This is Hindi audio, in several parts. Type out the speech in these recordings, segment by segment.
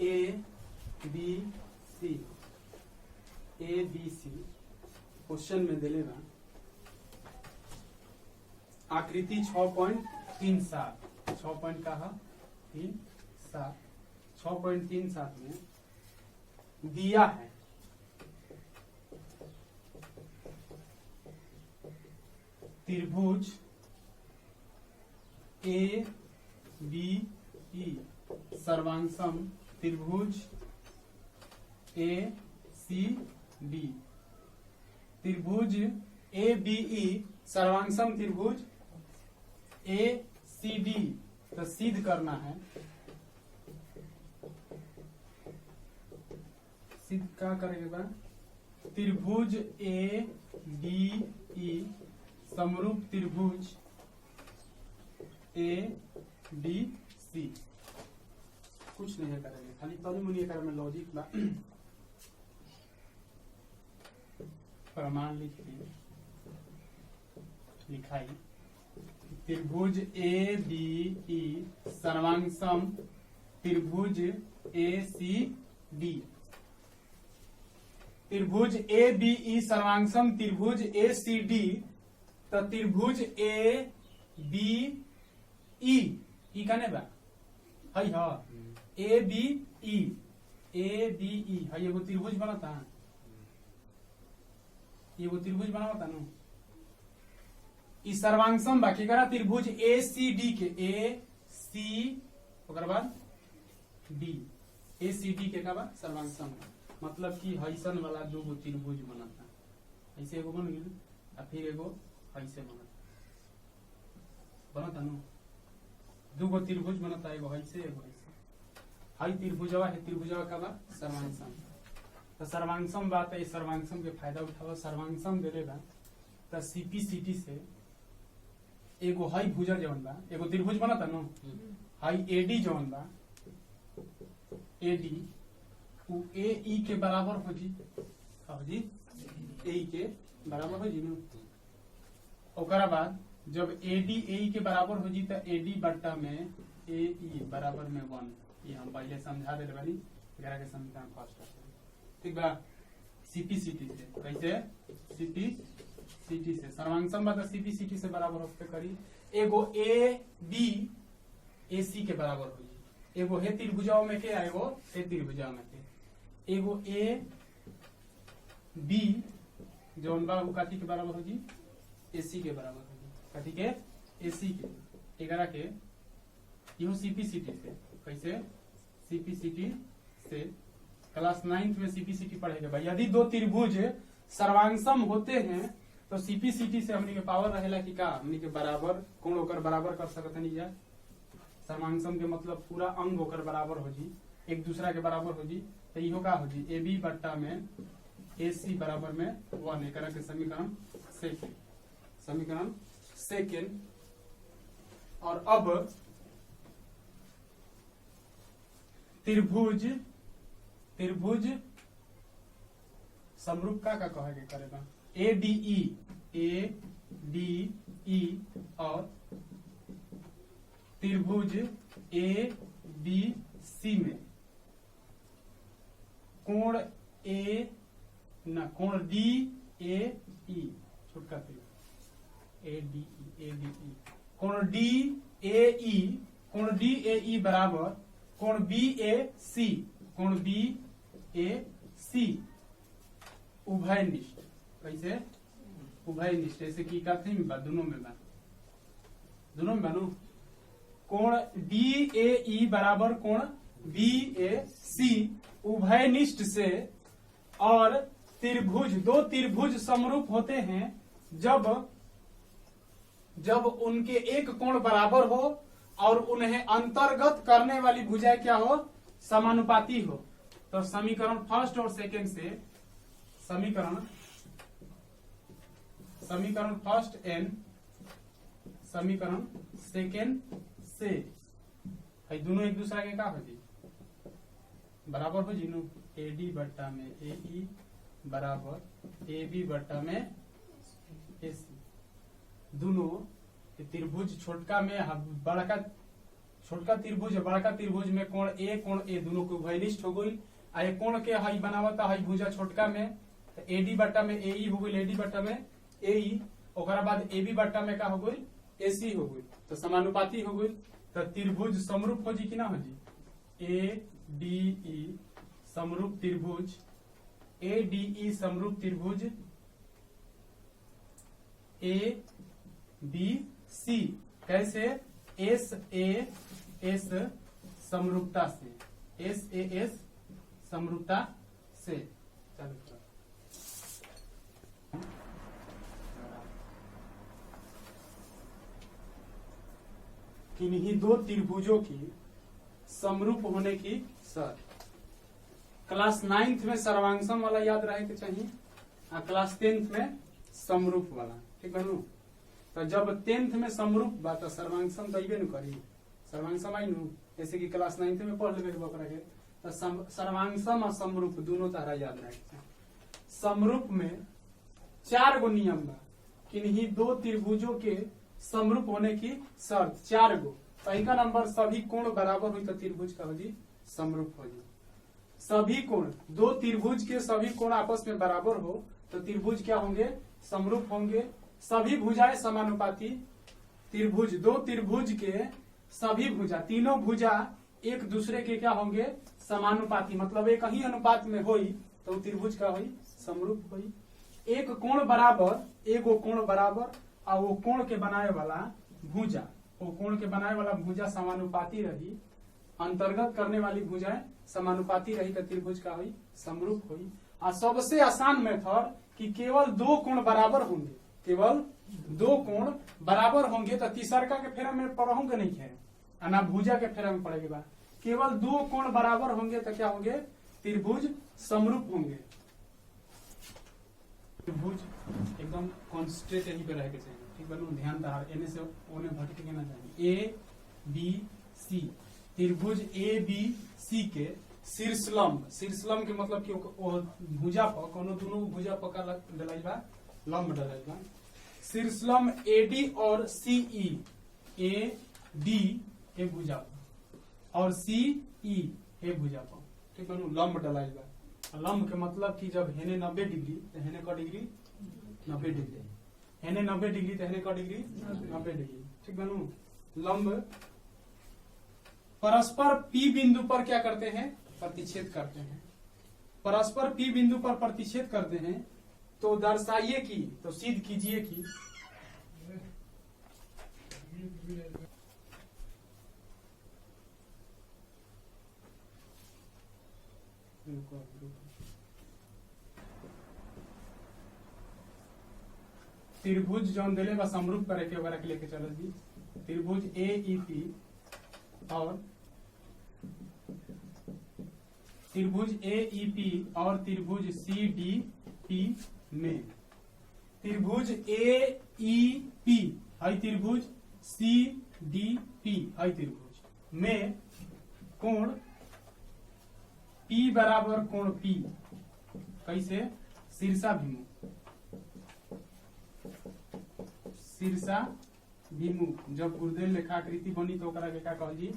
ए बी सी क्वेश्चन में दिले बा आकृति 6.37 6.37 में दिया है त्रिभुज ए बी ई सर्वांशम त्रिभुज ए सी डी त्रिभुज ए बी ई सर्वांशम त्रिभुज ए सी डी तो सिद्ध करना है। सिद्ध क्या करेगा? त्रिभुज ए बी ई समरूप त्रिभुज ए डी सी। कुछ नहीं करेंगे, खाली तनी मुनि कर में लॉजिक बा प्रमाण लिख दिए लिखाई त्रिभुज ए बी ई सर्वांशम त्रिभुज ए सी डी त्रिभुज ए बी ई सर्वांशम त्रिभुज ए सी डी तो त्रिभुज ए बी ई कने बा हई ह ए बी ई हई एगो त्रिभुज बनता एगो त्रिभुज बनावता नु ई सर्वांशम बा केकरा त्रिभुज ए सी डी के ए सी ओकर बाद डी ए सी डी के का बा सर्वांशम मतलब कि हईसन वाला दो गो त्रिभुज बनता ऐसे एगो बन गेल आ फिर एगो ऐसे बनता नु दो गो त्रिभुज बनता एगो ऐसे एगो ऐसे हई त्रिभुजवा है त्रिभुजवा का बा सर्वांशम तो सर्वांशम बात है सर्वांशम के फायदा उठाओ सर्वांशम दे बा तो सीपीसीटी से एगो हई भुजा जवन बा एगो त्रिभुज बनता नु हई एडी जवन बा एडी उ ए ई के बराबर हो जी ए के बराबर हो जी नु ओकरा बाद जब एडी ए के बराबर हो जी तो एडी बट्टा में ए ई बराबर में 1 ये हम पहले समझा दे बानी एकरा के समीकरण फर्स्ट ठीक बा सीपीसीटी से कैसे सीपीसीटी से सर्वांशम बा तो सीपीसीटी से बराबर होते करी एगो ए बी ए सी के बराबर हो जी एगो है त्रिभुजाओं में के एगो है त्रिभुजाओं में के एगो ए बी जौन बा उ काठी के बराबर हो जी एसी के बराबर हो जी काठी के एसी के एकरा के यू सीपीसीटी से कैसे सीपीसीटी से क्लास 9th में सीपीसीटी पढ़ेगा भाई यदि दो त्रिभुज सर्वांशम होते हैं तो सीपीसीटी से हमनी के पावर रहेला कि का हमनी के बराबर कोण होकर बराबर कर सकते नहीं या सर्वांशम के मतलब पूरा अंग होकर बराबर हो जी एक दूसरा के बराबर हो जी तो इहो का हो जी ए बी बट्टा में ए सी बराबर में 1 एकरा के समीकरण सेकेंड और अब त्रिभुज समरूप का कहे करेगा ए डी ई और त्रिभुज ए बी सी में कोण कोण डी ए ई छुटका त्रिभुज ए डी ई कोण डी ए ई बराबर कोण बी ए सी उभयनिष्ठ कैसे उभयनिष्ठ ऐसे की कहते हैं दोनों में बनू कोण डी ए ई बराबर कोण बी ए सी उभयनिष्ठ से और त्रिभुज दो त्रिभुज समरूप होते हैं जब उनके एक कोण बराबर हो और उन्हें अंतर्गत करने वाली भुजाएं क्या हो समानुपाती हो तो समीकरण फर्स्ट और सेकंड से समीकरण फर्स्ट एन समीकरण सेकंड से दोनों एक दूसरा के का हो जी बराबर हो जी नु ए डी बट्टा में ए ई बराबर ए बी बट्टा में ए सी दोनों त्रिभुज छोटका में बड़का छोटका त्रिभुज बड़का त्रिभुज में कोण ए दोनों के उभयनिष्ठ हो गई। आ ये कोण के हई बनावता हई भुजा छोटका में तो एडी बट्टा में एई हो गई, एडी बट्टा में एई, ओकरा बाद एबी बट्टा में का हो गई एसी हो गई, तो समानुपाती हो गई। तो त्रिभुज समरूप हो जी कि ना हो जी, ए डी ई समरूप त्रिभुज, ए डी ई समरूप त्रिभुज ए बी सी कैसे, एस ए एस समरूपता से, एस ए एस समरूपता से। चलो किन्हीं दो त्रिभुजों की समरूप होने की शर्त। क्लास 9th में सर्वांगसम वाला याद रहे के चाहिए, क्लास 10th में समरूप वाला, ठीक है। तो जब 10th में समरूप बात सर्वांगसम दैबे न करी, सर्वांगसम आई नु, जैसे कि क्लास 9th में पढ़ लेबे बकरा के, तो सर्वांगसम और समरूप दोनों तारा याद रहे। समरूप में 4 गो नियम बा, किन्हीं दो त्रिभुजों के समरूप होने की शर्त 4 गो। पहला नंबर सभी कोण बराबर हुई तो त्रिभुज का हो जी समरूप हो जी। सभी कोण, दो त्रिभुज के सभी कोण आपस में बराबर हो तो त्रिभुज क्या होंगे, समरूप होंगे। सभी भुजाएं समानुपाती, त्रिभुज दो त्रिभुज के सभी भुजा, तीनों भुजा एक दूसरे के क्या होंगे समानुपाती, मतलब एक ही अनुपात में होई तो त्रिभुज का होई समरूप होई। एक कोण बराबर, एगो कोण बराबर और वो कोण के बनाए वाला भुजा, वो कोण के बनाए वाला भुजा समानुपाती रही, अंतर्गत करने वाली भुजाएं समानुपाती रही तो त्रिभुज का हुई समरूप हुई। और सबसे आसान मेथड कि केवल 2 कोण बराबर होंगे, केवल 2 कोण बराबर होंगे तो तीसरका के फेरा में पढ़ोगे नहीं है, ना भुजा के फेरा में पड़ेगा बा। केवल 2 कोण बराबर होंगे तो क्या होंगे, त्रिभुज समरूप होंगे। त्रिभुज एकदम कॉन्सेंट्रेट यहीं पे रह के चाहिए, ठीक है। ध्यान दहार एने से ओने भटके ना चाहिए। ए बी सी, त्रिभुज ए बी सी के शीर्षलंब, शीर्षलंब के मतलब कि भुजा पर कोनो दोनों भुजा पर का डलाई बा, लंब डलाई बा। शीर्षलंब एडी और सीई, ए डी ए भुजा पर और सी ई ए भुजा पर, ठीक है। लंब डलाई बा। लंब के मतलब कि जब हेने 90 डिग्री तो हेने का डिग्री 90 डिग्री, हेने 90 डिग्री तो हेने का डिग्री 90 डिग्री, ठीक है। लंब परस्पर P बिंदु पर क्या करते हैं, प्रतिच्छेद करते हैं। परस्पर P बिंदु पर प्रतिच्छेद करते हैं तो दर्शाइए कि, तो सिद्ध कीजिए कि त्रिभुज जौन दिले बा समरूप करे के वगैरह के लेके चलो जी। त्रिभुज ए ई पी और त्रिभुज ए ई पी और त्रिभुज सी डी पी में, त्रिभुज ए ई पी है त्रिभुज, सी डी पी है त्रिभुज में कोण P बराबर कोण P कैसे, शीर्षाभिमुख, शीर्षाभिमुख। जब गुरुदेव लेखाकृति बनी तो ओकरा के का कहल जी,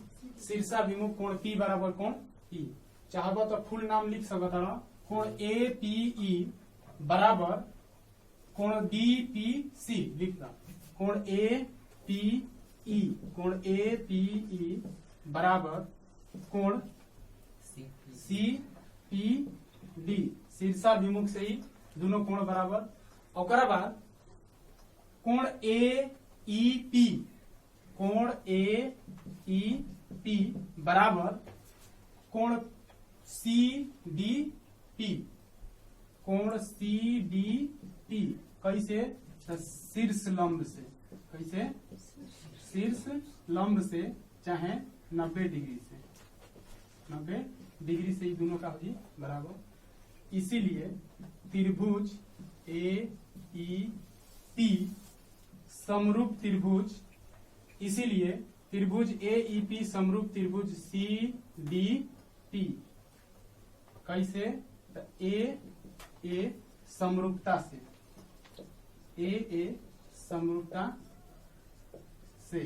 शीर्षाभिमुख कोण P बराबर कोण P। चाहबो तो फुल नाम लिख सकत हड़ा, कोण ए पी ई बराबर कोण बी पी सी लिखना, कोण ए पी ई, कोण ए पी ई बराबर कोण सी पी डी, शीर्षाभिमुख से ही दोनों कोण बराबर। ओकरा बाद कोण ए ई पी, कोण ए ई पी बराबर कोण सी डी पी, कोण सी डी पी कैसे, शीर्ष लंब से, कैसे शीर्ष लंब से चाहे 90 डिग्री से, 90 डिग्री से ही दोनों का होगी बराबर। इसीलिए त्रिभुज ए ई पी समरूप त्रिभुज, इसीलिए त्रिभुज ए ई पी समरूप त्रिभुज सी डी पी कैसे, ए समरूपता से, ए समरूपता से।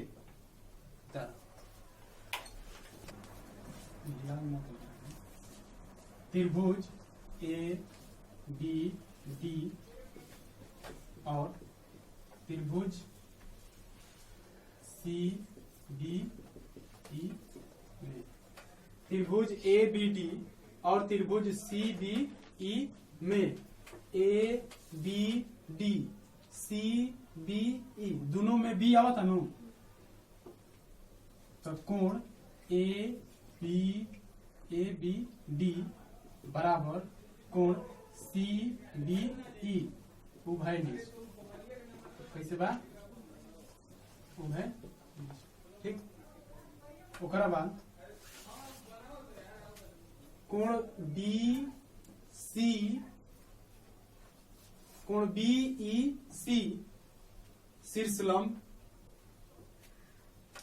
त्रिभुज ए बी डी और त्रिभुज सी बी ई में, त्रिभुज ए बी डी और त्रिभुज सी बी ई में A B D C B E दोनों में बी आवत है नु, तो कोण ए बी डी बराबर कोण सी बी ई उभयनिष्ठ। कैसे बा? उभयनिष्ठ। ठीक। ओकरा बाद कोण बी सी, कोण बी ई सी शीर्षलंब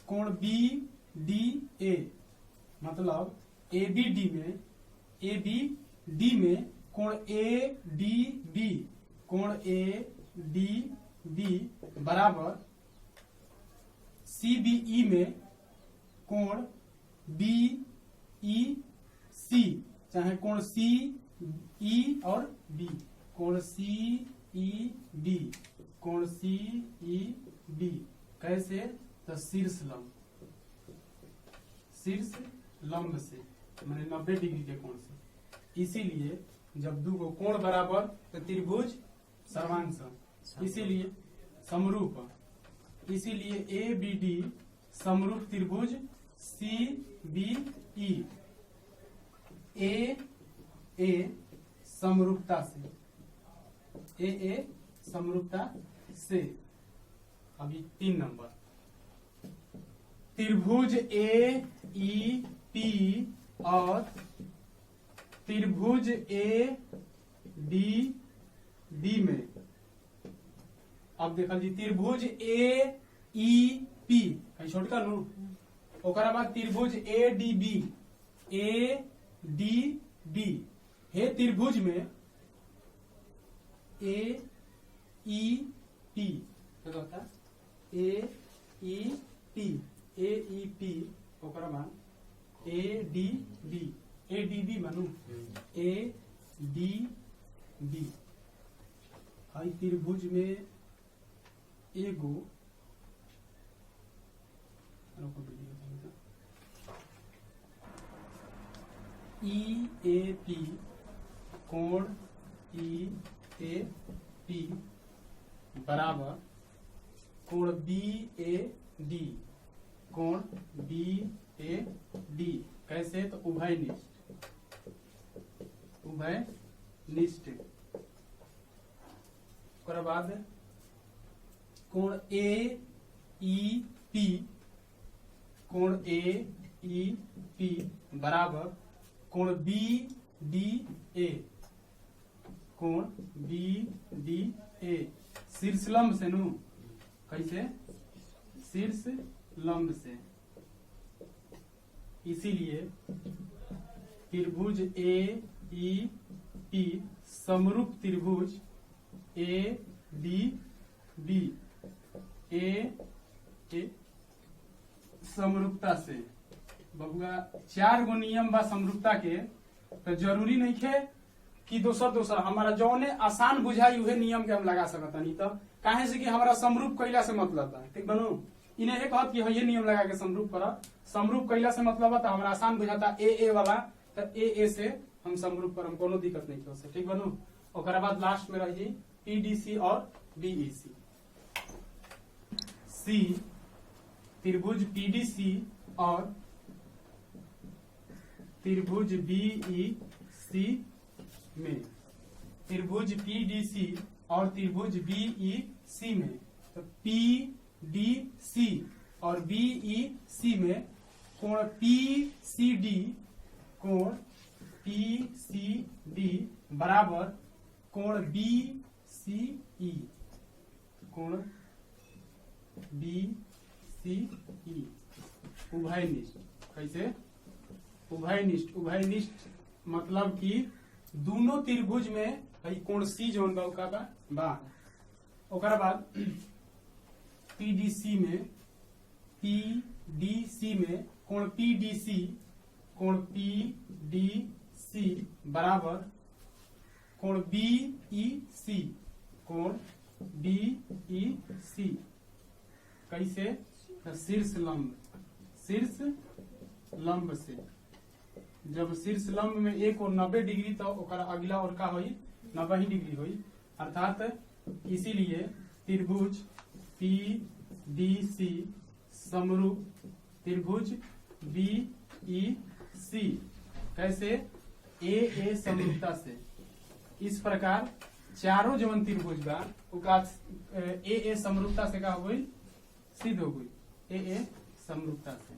कोण बी डी ए, मतलब ए बी डी में कोण ए डी बी, कोण ए डी बी बराबर सी बी ई में कोण बी ई सी, चाहे कोण सी ई और बी, कोण सी ई बी, कोण सी ई बी कैसे? तो शीर्ष लंब से माने 90 डिग्री के कोण से। इसीलिए जब दो कोण बराबर तो त्रिभुज सर्वांश, इसीलिए समरूप, इसीलिए ए बी डी समरूप त्रिभुज सी बी ई, ए समरूपता से, ए समरूपता से। अभी 3 नंबर त्रिभुज ए ई पी और त्रिभुज ए डी डी में, अब देखल जी त्रिभुज ए ई पी छोटका नु, ओकरा बाद त्रिभुज A D B, A D B हे त्रिभुज में A E P, A E P, A E P ओकरा बाद ए डी बी मानू, ए डी बी हाई त्रिभुज में एगो ई ए पी, कोण ई ए पी बराबर कोण बी ए डी, कोण बी ए डी कैसे? तो उभयनिष्ठ। ओकरा बाद कोण ए ई पी, कोण ए ई पी बराबर कोण बी डी ए, कोण बी डी ए शीर्षलंब से नु, कैसे? शीर्ष लंब से। इसीलिए त्रिभुज ए ई पी समरूप त्रिभुज ए डी बी, ए समरूपता से। बबुआ 4 गो नियम बा समरूपता के, तो जरूरी नहीं है कि दोसर हमारा जौने आसान बुझाई उहे नियम के हम लगा सकता नहीं, तो काहे से कि हमारा समरूप कैला से मतलब बा। ठीक बनू, इन्हें एक कहत कि ये नियम लगा के समरूप करा, समरूप कैला से मतलब तो हमारा आसान बुझाता ए वाला, तो ए से हम समरूप करम, कोनो दिक्कत नहीं हो से। ठीक बनू। ओकरा बाद लास्ट में रही पीडीसी और बीईसी। सी त्रिभुज पीडीसी और त्रिभुज बीईसी में, त्रिभुज पीडीसी और त्रिभुज बीईसी में, तो पीडीसी और बीईसी में कोण पीसीडी, कोण पीसीडी बराबर कोण बीसीई, कोण बीसीई उभयनिष्ठ। कैसे? उभयनिष्ठ मतलब कि दोनों त्रिभुज में कोण सी जोन बा। ओकरा बाद पीडीसी में कोण पीडीसी कोण पी डी सी बराबर कोण बी ई सी, कोण बी ई सी कैसे? शीर्ष लंब से। जब शीर्ष लंब में एक और 90 डिग्री तो ओकरा अगला और का हुई 90 ही डिग्री हुई, अर्थात इसीलिए त्रिभुज पी डी सी समरूप त्रिभुज बी ई सी कैसे? ए समरूपता से। इस प्रकार चारों जवन त्रिभुज बा ओका ए समरूपता से का हो गई? सिद्ध हो गई ए समरूपता से।